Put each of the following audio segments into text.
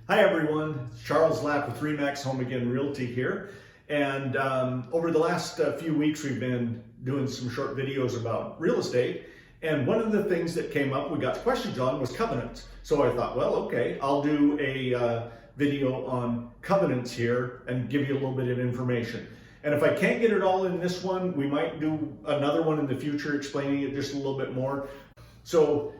Hi everyone, it's Charles Lapp with RE/MAX Home Again Realty here. And over the last few weeks we've been doing some short videos about real estate. And one of the things that came up, we got questions on, was covenants. So I thought, well, okay, I'll do a video on covenants here and give you a little bit of information. And if I can't get it all in this one, we might do another one in the future explaining it just a little bit more. So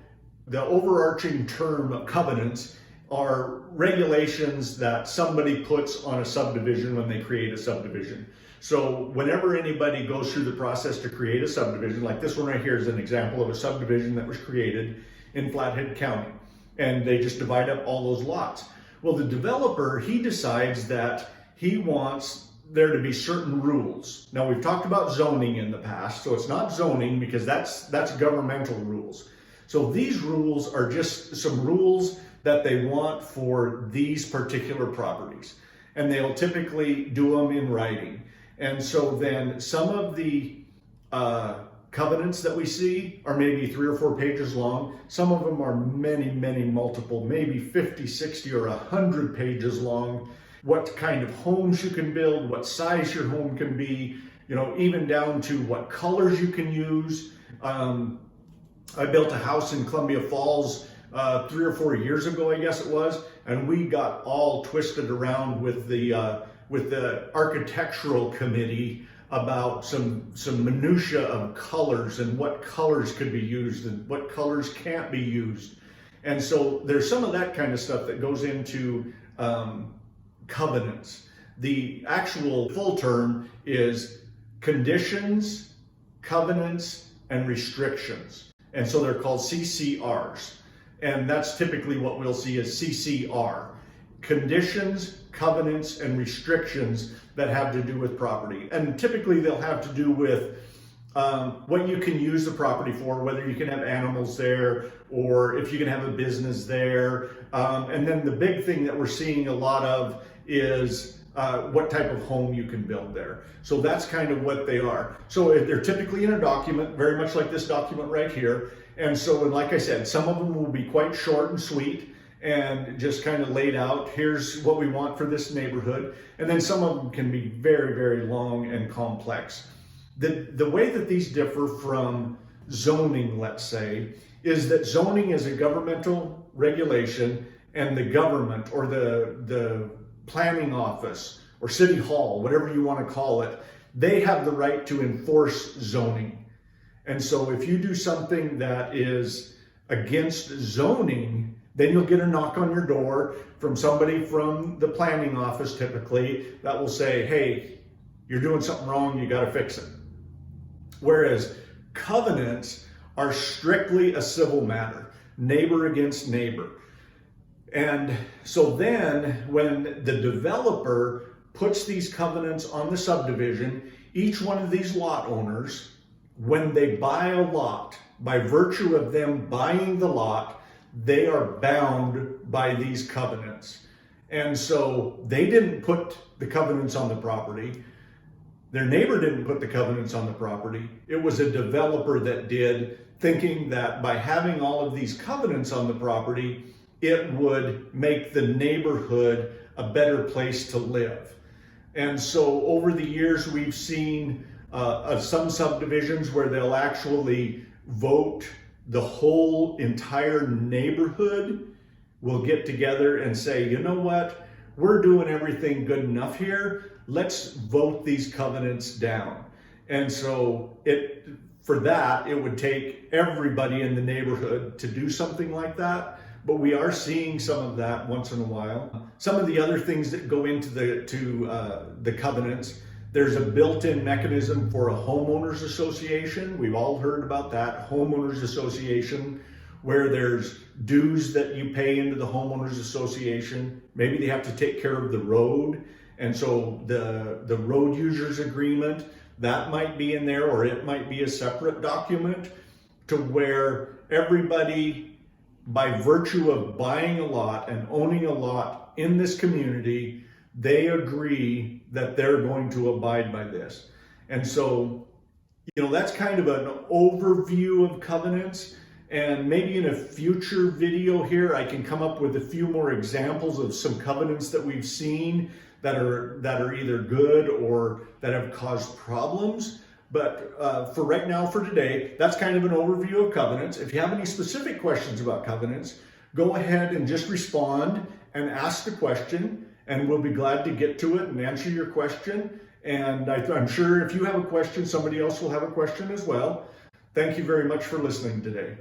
the overarching term of covenants are regulations that somebody puts on a subdivision when they create a subdivision. So whenever anybody goes through the process to create a subdivision, like this one right here is an example of a subdivision that was created in Flathead County, and they just divide up all those lots. Well, the developer, he decides that he wants there to be certain rules. Now, we've talked about zoning in the past, so it's not zoning because that's governmental rules. So these rules are just some rules that they want for these particular properties. And they'll typically do them in writing. And so then some of the covenants that we see are maybe 3 or 4 pages long. Some of them are many multiple, maybe 50, 60, or 100 pages long. What kind of homes you can build, what size your home can be, even down to what colors you can use. I built a house in Columbia Falls 3 or 4 years ago, I guess it was, and we got all twisted around with the architectural committee about some minutia of colors and what colors could be used and what colors can't be used. And so there's some of that kind of stuff that goes into covenants. The actual full term is conditions, covenants, and restrictions. And so they're called CCRs. And that's typically what we'll see as CCR, conditions, covenants, and restrictions that have to do with property. And typically they'll have to do with what you can use the property for, whether you can have animals there or if you can have a business there. And then the big thing that we're seeing a lot of is what type of home you can build there. So that's kind of what they are. So they're typically in a document, very much like this document right here. And so, like I said, some of them will be quite short and sweet and just kind of laid out, here's what we want for this neighborhood. And then some of them can be very long and complex. The way that these differ from zoning, let's say, is that zoning is a governmental regulation, and the government or the planning office or city hall, whatever you want to call it, they have the right to enforce zoning. And so if you do something that is against zoning, then you'll get a knock on your door from somebody from the planning office typically that will say, hey, you're doing something wrong, you got to fix it. Whereas covenants are strictly a civil matter, neighbor against neighbor. And so then when the developer puts these covenants on the subdivision, each one of these lot owners, when they buy a lot, by virtue of them buying the lot, they are bound by these covenants. And so they didn't put the covenants on the property. Their neighbor didn't put the covenants on the property. It was a developer that did, thinking that by having all of these covenants on the property, it would make the neighborhood a better place to live. And so over the years, we've seen some subdivisions where they'll actually vote, the whole entire neighborhood will get together and say, you know what, we're doing everything good enough here, let's vote these covenants down. And so for that, it would take everybody in the neighborhood to do something like that. But we are seeing some of that once in a while. Some of the other things that go into the covenants, there's a built-in mechanism for a homeowners association. We've all heard about that, homeowners association, where there's dues that you pay into the homeowners association. Maybe they have to take care of the road. And so the road users agreement, that might be in there, or it might be a separate document to where everybody, by virtue of buying a lot and owning a lot in this community, they agree that they're going to abide by this. And so, that's kind of an overview of covenants. And maybe in a future video here, I can come up with a few more examples of some covenants that we've seen that are either good or that have caused problems. But for right now, for today, that's kind of an overview of covenants. If you have any specific questions about covenants, go ahead and just respond and ask the question, and we'll be glad to get to it and answer your question. And I'm sure if you have a question, somebody else will have a question as well. Thank you very much for listening today.